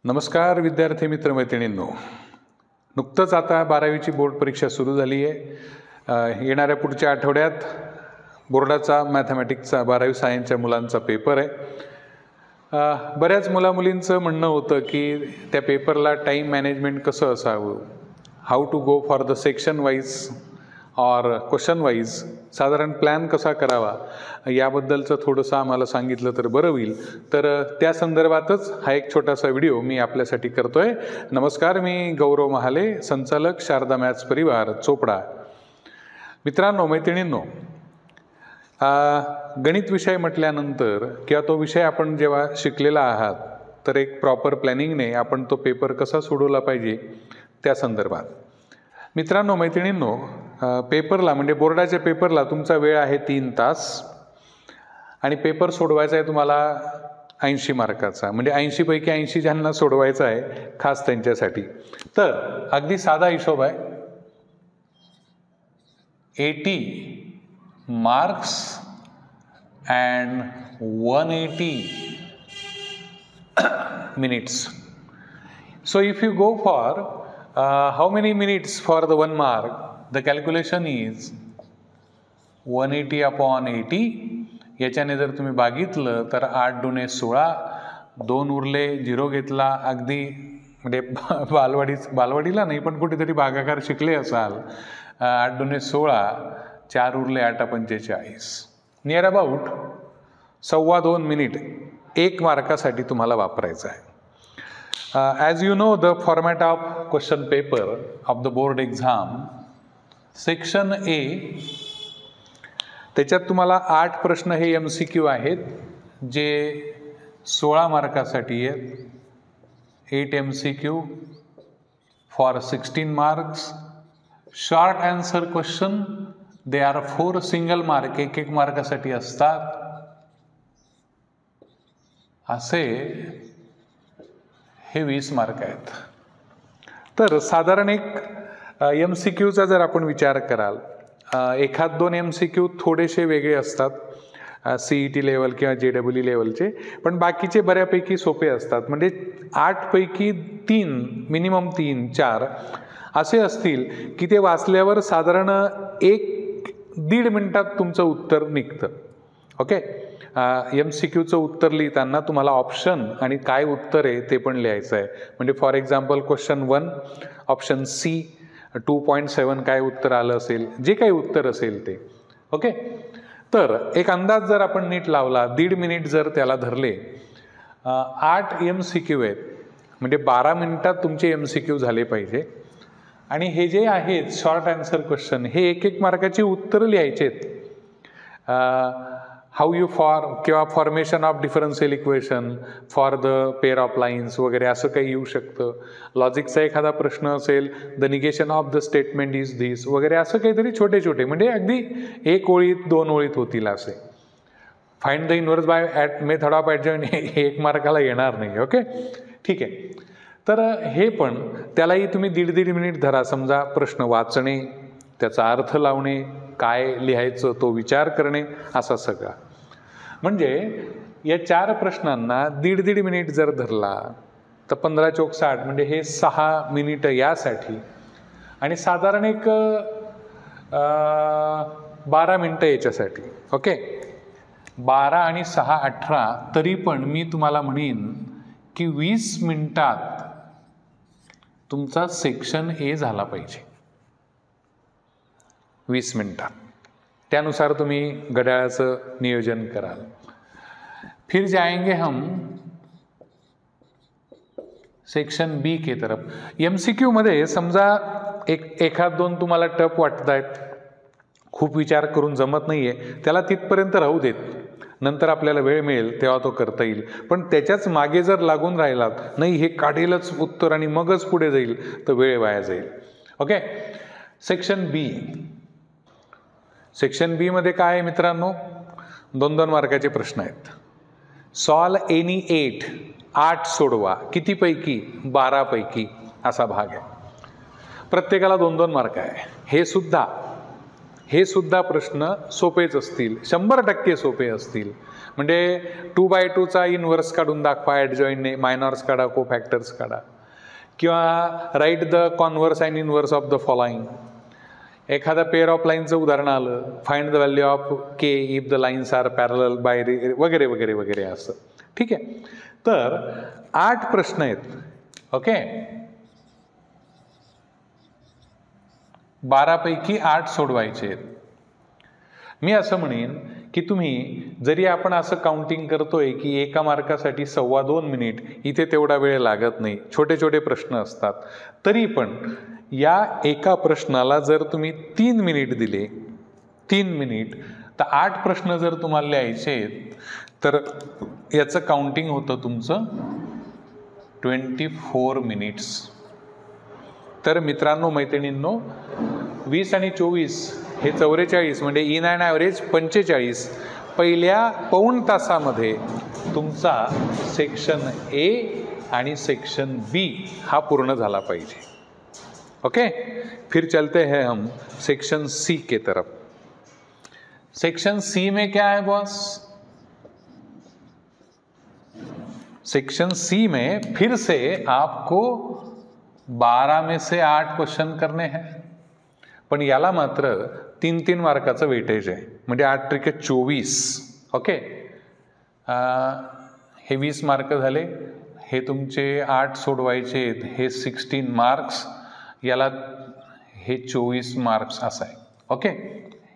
नमस्कार विद्यार्थी मित्रमैत्रिणींनो, नुकतंच आता 12वीची बोर्ड परीक्षा सुरू झाली आहे. येणाऱ्या पुढच्या आठवड्यात बोर्डाचा मॅथमॅटिक्सचा 12वी सायन्सच्या मुलांचा पेपर आहे. बऱ्याच मुलामुलींचं म्हणणं होतं की त्या पेपरला टाईम मॅनेजमेंट कसं असावं, how to go for the section wise or question wise, साधारण प्लॅन कसा करावा याबद्दलचं थोडंसं आम्हाला सांगितलं तर बरं होईल. तर त्या संदर्भातच हा एक छोटासा व्हिडिओ मी आपल्यासाठी करतोय. नमस्कार, मी गौरव महाले, संचालक शारदा मॅथ्स परिवार चोपडा. मित्रांनो, मैत्रिणींनो, गणित विषय म्हटल्यानंतर किंवा तो विषय आपण जेव्हा शिकलेला आहात तर एक प्रॉपर प्लॅनिंगने आपण तो पेपर कसा सोडवला पाहिजे त्या संदर्भात. मित्रांनो, मैत्रिणींनो, पेपरला म्हणजे बोर्डाच्या पेपरला तुमचा वेळ आहे 3 तास आणि पेपर सोडवायचा आहे तुम्हाला 80 मार्काचा. म्हणजे 80 पैकी 80 ज्यांना सोडवायचा आहे खास त्यांच्यासाठी. तर अगदी साधा हिशोब आहे, 80 marks and 180 minutes. So if you go for how many minutes for the 1 mark, the calculation is 180 upon 80. याच्याने जर तुम्ही बघितलं तर 8 दुणे 16, 2 उरले, 0 घेतला. अगदी म्हणजे बालवाडीला नाही पण कुठेतरी भागाकार शिकले असाल. 8 दुणे 16, 4 उरले, 8 45. नियर अबाउट 2.25 मिनिट 1 मार्कासाठी तुम्हाला वापरायचं आहे. As you know, the format of question paper of the board exam, section A, त्याच्यात तुम्हाला 8 प्रश्न हे MCQ आहेत जे 16 मार्कासाठी आहेत. 8 MCQ for 16 marks. Short answer question, they are 4 single mark, 1 मार्कासाठी असतात. असे हे 20 मार्क आहेत. तर साधारण एक MCQचा जर आपण विचार कराल, 1-2 MCQ थोडेसे वेगळे असतात, CET लेवल किंवा JEE लेवलचे, पण बाकीचे बऱ्यापैकी सोपे असतात. म्हणजे 8 पैकी 3, मिनिमम 3-4 असे असतील की ते वाचल्यावर साधारण 1-1.5 मिनिटात तुमचं उत्तर निघतं. ओके, MCQचं उत्तर लिहिताना तुम्हाला ऑप्शन आणि काय उत्तर आहे ते पण लिहायचं आहे. म्हणजे for example question 1 option C 2.7 काय उत्तर आलं असेल, जे काही उत्तर असेल ते. ओके, तर एक अंदाज जर आपण नीट लावला, 1.5 मिनिट जर त्याला धरले, 8 MCQ आहेत म्हणजे 12 मिनिटात तुमचे MCQ झाले पाहिजे. आणि हे जे आहेत शॉर्ट आन्सर क्वेश्चन, हे 1-1 मार्काची उत्तरं लिहायचे आहेत. हाऊ यू किंवा formation of differential equation for the pair of lines वगैरे असं काही येऊ शकतं. लॉजिकचा एखादा प्रश्न असेल, the negation of the statement is this वगैरे, असं काहीतरी छोटे छोटे, म्हणजे अगदी 1 ओळीत 2 ओळीत होतील असे. Find the inverse by method of adjoint 1 मार्काला येणार नाही. ओके, ठीक आहे. तर हे पण त्यालाही तुम्ही 1.5 मिनिट धरा. समजा प्रश्न वाचणे, त्याचा अर्थ लावणे, काय लिहायचं तो विचार करणे, असा सगळा. म्हणजे या 4 प्रश्नांना 1.5 मिनिट जर धरला तर 15 चौक 60, म्हणजे हे 6 मिनिटं यासाठी, आणि साधारण एक 12 मिनिटं याच्यासाठी. ओके, 12 आणि 6 18. तरी पण मी तुम्हाला म्हणेन की 20 मिनिटात तुमचा सेक्शन A झाला पाहिजे. 20 मिनिटात. त्यानुसार तुम्ही घड्याळाचं नियोजन कराल. फिर जाएंगे हम सेक्शन B के तरफ. MCQ मध्ये समजा 1-2 तुम्हाला टफ वाटत आहेत, खूप विचार करून जमत नाहीये, त्याला तिथपर्यंत राहू देत. नंतर आपल्याला वेळ मिळेल तेव्हा तो करता येईल. पण त्याच्याच मागे जर लागून राहिलात, नाही हे काढेलच उत्तर आणि मगच पुढे जाईल, तर वेळ वाया जाईल. Okay, section B. Section B मध्ये काय आहे मित्रांनो, 2-2 मार्काचे प्रश्न आहेत. सॉल्व एनी 8 सोडवा. किती पैकी? 12 पैकी असा भाग आहे. प्रत्येकाला 2-2 मार्क आहे. हे सुद्धा प्रश्न सोपेच असतील, 100% सोपे असतील. म्हणजे 2/2चा इनव्हर्स काढून दाखवा ॲडजॉईंटने, मायनॉर्स काढा, कोफॅक्टर्स काढा, किंवा write the converse and inverse of the following. एखादा पेअर ऑफ लाईनचं उदाहरण आलं, find the value of k if the lines are parallel by वगैरे वगैरे वगैरे असं. ठीक आहे. तर 8 प्रश्न आहेत. ओके, 12 पैकी 8 सोडवायचे आहेत. मी असं म्हणेन की तुम्ही जरी आपण असं काउंटिंग करतोय की एका मार्कासाठी 2.25 मिनिट, इथे तेवढा वेळ लागत नाही, छोटे छोटे प्रश्न असतात, तरी पण या एका प्रश्नाला जर तुम्ही 3 मिनिट दिले, 3 मिनिट, तर 8 प्रश्न जर तुम्हाला लिहायचे तर याचं काउंटिंग होतं तुमचं 24 मिनिट्स. तर मित्रांनो, मैत्रिणींनो, 20 आणि 24 हे 44, म्हणजे इन अँड ॲव्हरेज 45. पहिल्या पाऊण तासामध्ये तुमचा सेक्शन ए आणि सेक्शन बी हा पूर्ण झाला पाहिजे. ओके, फिर चलते हैं हम सेक्शन सी के तरफ. सेक्शन सी में क्या है बॉस? सेक्शन सी में फिर से आपको 12 में से 8 क्वेश्चन करने हैं, पण याला मात्र 3-3 मार्काचं वेटेज आहे, म्हणजे 8 त्रिके 24. ओके, हे 20 मार्क झाले, हे तुमचे 8 सोडवायचे, हे 16 मार्क्स, याला हे 24 मार्क्स असं आहे. ओके,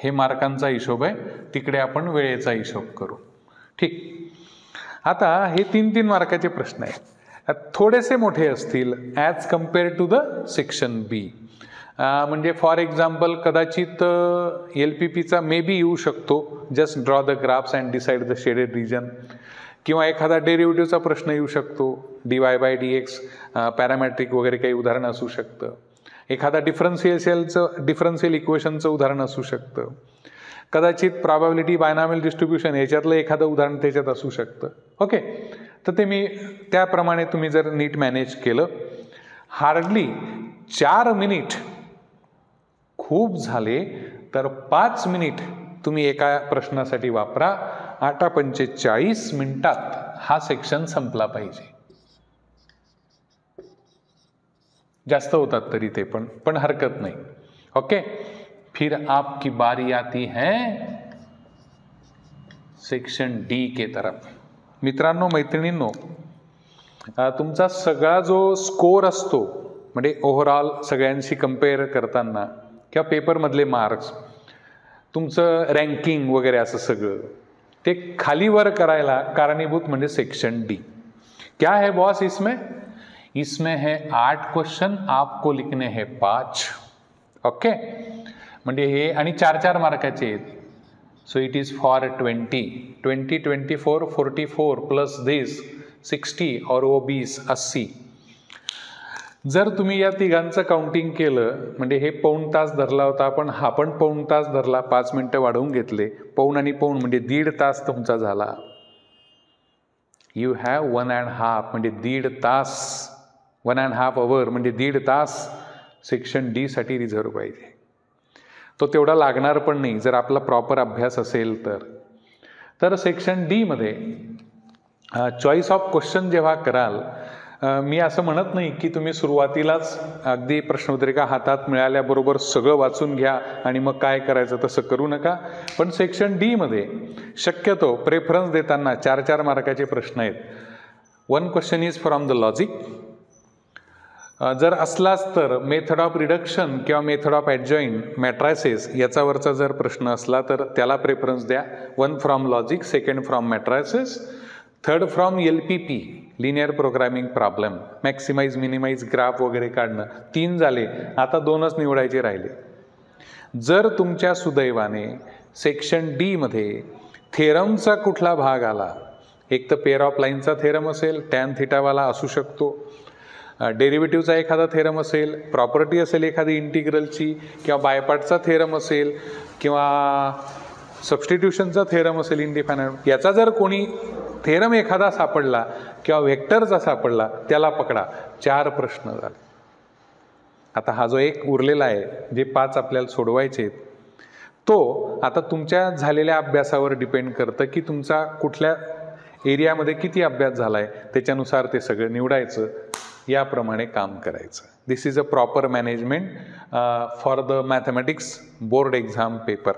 हे मार्कांचा हिशोब आहे, तिकडे आपण वेळेचा हिशोब करू. ठीक. आता हे 3-3 मार्काचे प्रश्न आहेत, थोडेसे मोठे असतील as compare to the section B. म्हणजे फॉर एक्झाम्पल कदाचित LPPचा मे बी येऊ शकतो, just draw the graphs and decide the shaded region, किंवा एखादा डेरिव्हेटिव्हचा प्रश्न येऊ शकतो, dy/dx, पॅरामॅट्रिक वगैरे काही उदाहरण असू शकतं. एखादा डिफरन्शियल इक्वेशनचं उदाहरण असू शकतं. कदाचित प्रॉबॅबिलिटी बायनॉमियल डिस्ट्रीब्युशन याच्यातलं एखादं उदाहरण त्याच्यात असू शकतं. ओके, तर ते मी त्याप्रमाणे तुम्ही जर नीट मॅनेज केलं, हार्डली 4 मिनिट खूप झाले तर 5 मिनिट तुम्ही एका प्रश्नासाठी वापरा. 8:45 मिनिटात हा सेक्शन संपला पाहिजे. जास्त होतात तरी ते पण हरकत नाही. ओके, फिर आपकी बारी आती है सेक्शन डी के तरफ. मित्रांनो, मैत्रिणींनो, तुमचा सगळा जो स्कोर असतो, म्हणजे ओव्हरऑल सगळ्यांशी कंपेअर करताना किंवा पेपरमधले मार्क्स, तुमचं रँकिंग वगैरे असं सगळं ते खालीवर करायला कारणीभूत म्हणजे सेक्शन डी. क्या है बॉस इसमें है 8 क्वेश्चन, आपको लिखने हैं 5. ओके, म्हणजे हे आणि 4-4 मार्काचे आहेत. So it is for 20, 24, 44 plus this 60 और वो 20, 80. जर तुम्ही या तिघांचं काउंटिंग केलं, म्हणजे हे पाऊण तास धरला होता आपण, हा पण पाऊण तास धरला, 5 मिनिटं वाढवून घेतले, पाऊण आणि पाऊण म्हणजे 1.5 तास तुमचा झाला. यू हॅव 1.5 म्हणजे 1.5 तास, 1.5 अवर म्हणजे 1.5 तास सेक्शन डी साठी रिझर्व पाहिजे. तो तेवढा लागणार पण नाही जर आपला प्रॉपर अभ्यास असेल तर. सेक्शन डी मध्ये चॉईस ऑफ क्वेश्चन जेव्हा कराल, मी असं म्हणत नाही की तुम्ही सुरुवातीलाच अगदी प्रश्नपत्रिका हातात मिळाल्याबरोबर सगळं वाचून घ्या आणि मग काय करायचं तसं करू नका. पण सेक्शन डी मध्ये शक्यतो प्रेफरन्स देताना 4-4 मार्काचे प्रश्न आहेत. 1 question is from the logic. जर असलाच तर मेथड ऑफ रिडक्शन किंवा मेथड ऑफ ॲडजॉईंट, मॅट्रायसेस याच्यावरचा जर प्रश्न असला तर त्याला प्रेफरन्स द्या. 1 from logic, 2 from matrices, 3 from LPP, linear programming problem, maximize minimize graph वगैरे काढणं. 3 झाले, आता 2च निवडायचे राहिले. जर तुमच्या सुदैवाने सेक्शन डी मध्ये थेरमचा कुठला भाग आला, एक तर पेअर ऑफ लाईनचा थेरम असेल, टॅन थिटावाला असू शकतो, डेरिव्हेटिव्हचा एखादा थेरम असेल, प्रॉपर्टी असेल एखादी इंटिग्रलची, किंवा बायपार्टचा थेरम असेल, किंवा सबस्टिट्यूशनचा थेरम असेल इनडिफायनाइट, याचा जर कोणी थेरम एखादा सापडला किंवा व्हेक्टरचा सापडला, त्याला पकडा. 4 प्रश्न झाले. आता हा जो एक उरलेला आहे, जे 5 आपल्याला सोडवायचे आहेत, तो आता तुमच्या झालेल्या अभ्यासावर डिपेंड करतं की तुमचा कुठल्या एरियामध्ये किती अभ्यास झाला आहे, त्याच्यानुसार ते सगळं निवडायचं, याप्रमाणे काम करायचं. This is a proper management for the mathematics board exam paper.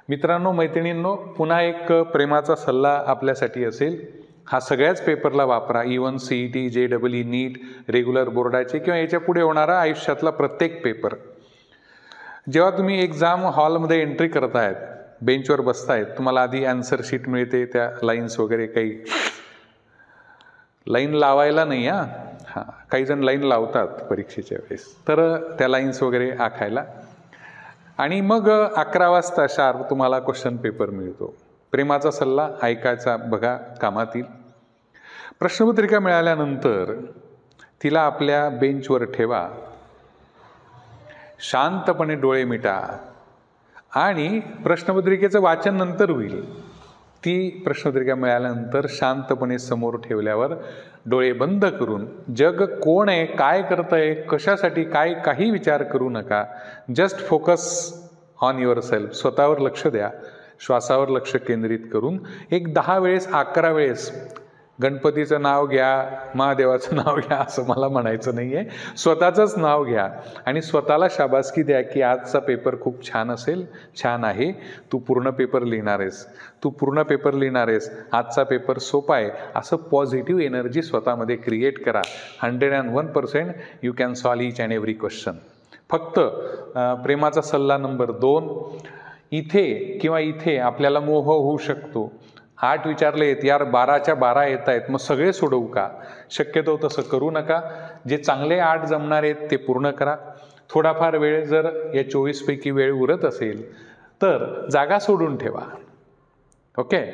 मित्रांनो, मैत्रिणींनो, पुन्हा एक प्रेमाचा सल्ला आपल्यासाठी असेल, हा सगळ्याच पेपरला वापरा. इवन CET, JEE, नीट, रेग्युलर बोर्डाचे किंवा याच्या पुढे होणारा आयुष्यातला प्रत्येक पेपर. जेव्हा तुम्ही एक्झाम हॉलमध्ये एंट्री करतायत, बेंचवर बसतायत, तुम्हाला आधी आन्सर शीट मिळते, त्या लाईन्स वगैरे, काही लाईन लावायला नाही हां, काही जण लाईन लावतात परीक्षेच्या वेळेस, तर त्या लाईन्स वगैरे आखायला, आणि मग 11 वाजता शार्प तुम्हाला क्वेश्चन पेपर मिळतो. प्रेमाचा सल्ला ऐकायचा, बघा, कामात येईल. प्रश्नपत्रिका मिळाल्यानंतर तिला आपल्या बेंचवर ठेवा, शांतपणे डोळे मिटा, आणि प्रश्नपत्रिकेचं वाचन नंतर होईल. ती प्रश्नपत्रिका मिळाल्यानंतर शांतपणे समोर ठेवल्यावर डोळे बंद करून जग कोण आहे, काय करतंय, कशासाठी, काही विचार करू नका. Just focus on your self. स्वतःवर लक्ष द्या, श्वासावर लक्ष केंद्रित करून एक 10 वेळेस 11 वेळेस गणपतीचं नाव घ्या, महादेवाचं नाव घ्या, असं मला म्हणायचं नाही आहे. स्वतःचंच नाव घ्या आणि स्वतःला शाबासकी द्या की आजचा पेपर खूप छान असेल, छान आहे, तू पूर्ण पेपर लिहिणार आहेस, तू पूर्ण पेपर लिहिणार आहेस, आजचा पेपर सोपा आहे, असं पॉझिटिव्ह एनर्जी स्वतःमध्ये क्रिएट करा. 101% you can solve each and every question. फक्त प्रेमाचा सल्ला नंबर 2, इथे किंवा इथे आपल्याला मोह होऊ शकतो. 8 विचारले आहेत, यार 12च्या 12 येत आहेत, मग सगळे सोडवू का? शक्यतो तसं करू नका. जे चांगले 8 जमणार आहेत ते पूर्ण करा. थोडाफार वेळ जर या 24 पैकी वेळ उरत असेल तर जागा सोडून ठेवा. ओके,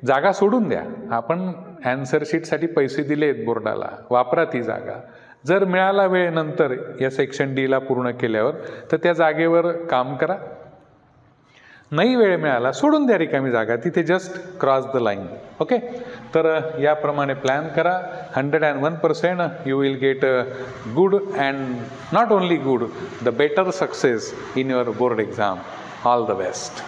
जागा सोडून द्या. आपण ॲन्सर शीटसाठी पैसे दिले आहेत बोर्डाला, वापरा ती जागा. जर मिळाला वेळ नंतर या सेक्शन डीला पूर्ण केल्यावर, तर त्या जागेवर काम करा. नाही वेळ मिळाला, सोडून द्या रिकामी जागा, तिथे just cross the line. Okay, तर याप्रमाणे प्लॅन करा. 101% you will get good and not only good, the better success in your board exam. All the best.